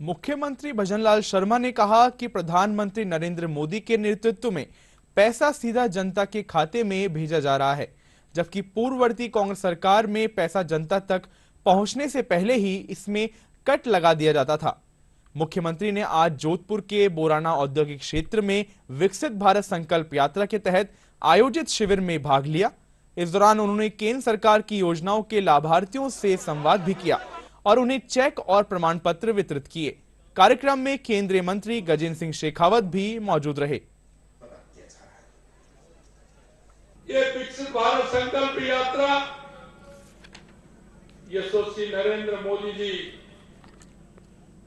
मुख्यमंत्री भजनलाल शर्मा ने कहा कि प्रधानमंत्री नरेंद्र मोदी के नेतृत्व में पैसा सीधा जनता के खाते में भेजा जा रहा है, जबकि पूर्ववर्ती कांग्रेस सरकार में पैसा जनता तक पहुंचने से पहले ही इसमें कट लगा दिया जाता था। मुख्यमंत्री ने आज जोधपुर के बोराना औद्योगिक क्षेत्र में विकसित भारत संकल्प यात्रा के तहत आयोजित शिविर में भाग लिया। इस दौरान उन्होंने केंद्र सरकार की योजनाओं के लाभार्थियों से संवाद भी किया और उन्हें चेक और प्रमाण पत्र वितरित किए। कार्यक्रम में केंद्रीय मंत्री गजेंद्र सिंह शेखावत भी मौजूद रहे। ये विकसित भारत संकल्प यात्रा यशस्वी नरेंद्र मोदी जी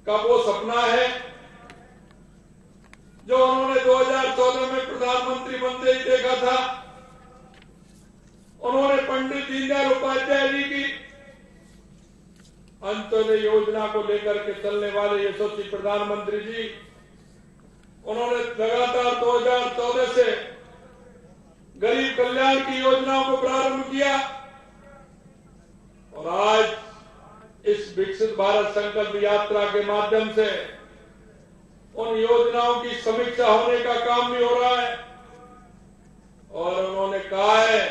का वो सपना है जो उन्होंने 2014 में प्रधानमंत्री बनते ही देखा था। उन्होंने पंडित दीनदयाल उपाध्याय जी की अंत्योदय योजना को लेकर के चलने वाले यशस्वी प्रधानमंत्री जी, उन्होंने लगातार 2014 से गरीब कल्याण की योजनाओं को प्रारंभ किया और आज इस विकसित भारत संकल्प यात्रा के माध्यम से उन योजनाओं की समीक्षा होने का काम भी हो रहा है। और उन्होंने कहा है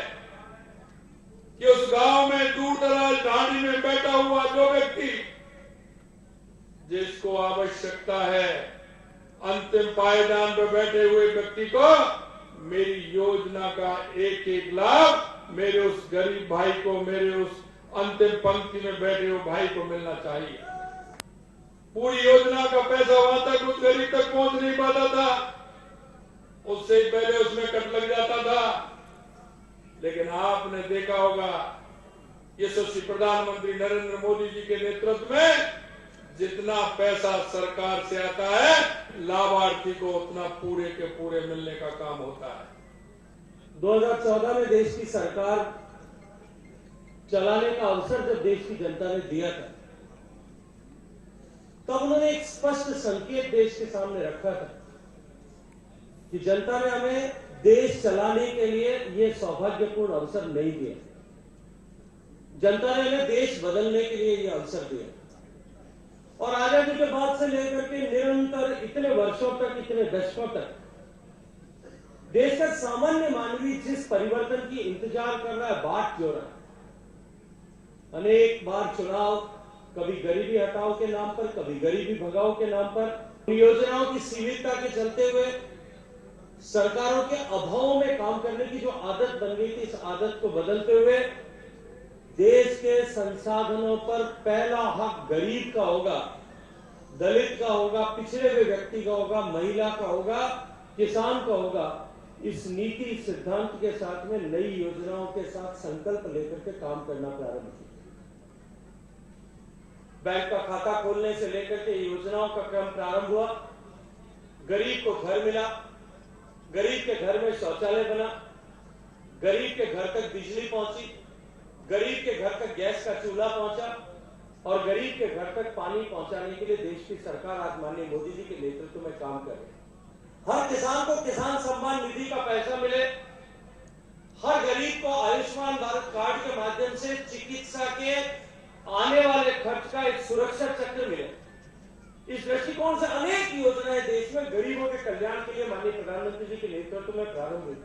कि उस गांव में दूर दराज ढांडी में बैठा हुआ जो व्यक्ति जिसको आवश्यकता है, अंतिम पायदान पर बैठे हुए व्यक्ति को मेरी योजना का एक एक लाभ मेरे उस गरीब भाई को, मेरे उस अंतिम पंक्ति में बैठे हुए भाई को मिलना चाहिए। पूरी योजना का पैसा वहां तक उस गरीब तक पहुंच नहीं पाता था, उससे पहले उसमें कट लग जाता था। लेकिन आपने देखा होगा यशस्वी प्रधानमंत्री नरेंद्र मोदी जी के नेतृत्व में जितना पैसा सरकार से आता है, लाभार्थी को उतना पूरे के पूरे मिलने का काम होता है। 2014 में देश की सरकार चलाने का अवसर जब देश की जनता ने दिया था, तब उन्होंने एक स्पष्ट संकेत देश के सामने रखा था कि जनता ने हमें देश चलाने के लिए यह सौभाग्यपूर्ण अवसर नहीं दिया, जनता ने हमें देश बदलने के लिए यह अवसर दिया। और आजादी के बाद से लेकर के निरंतर इतने वर्षों तक, इतने दशकों तक देश का सामान्य मानवी जिस परिवर्तन की इंतजार कर रहा है, बाट जो रहा है, अनेक बार चुनाव, कभी गरीबी हटाओ के नाम पर, कभी गरीबी भगाओ के नाम पर, योजनाओं की सीमितता के चलते हुए सरकारों के अभाव में काम करने की जो आदत बन गई थी, इस आदत को बदलते हुए देश के संसाधनों पर पहला हक गरीब का होगा, दलित का होगा, पिछड़े हुए व्यक्ति का होगा, महिला का होगा, किसान का होगा। इस नीति सिद्धांत के साथ में नई योजनाओं के साथ संकल्प लेकर के काम करना प्रारंभ किया। बैंक का खाता खोलने से लेकर के योजनाओं का क्रम प्रारंभ हुआ। गरीब को घर मिला, गरीब के घर में शौचालय बना, गरीब के घर तक बिजली पहुंची, गरीब के घर तक गैस का चूल्हा पहुंचा और गरीब के घर तक पानी पहुंचाने के लिए देश की सरकार आज माननीय मोदी जी के नेतृत्व में काम कर रही है। हर किसान को किसान सम्मान निधि का पैसा मिले, हर गरीब को आयुष्मान भारत कार्ड के माध्यम से चिकित्सा के आने वाले खर्च का एक सुरक्षा चक्र मिले। इस दृष्टिकोण से अनेक योजनाएं देश में गरीबों के कल्याण के लिए माननीय प्रधानमंत्री जी के नेतृत्व में प्रारंभ हुई।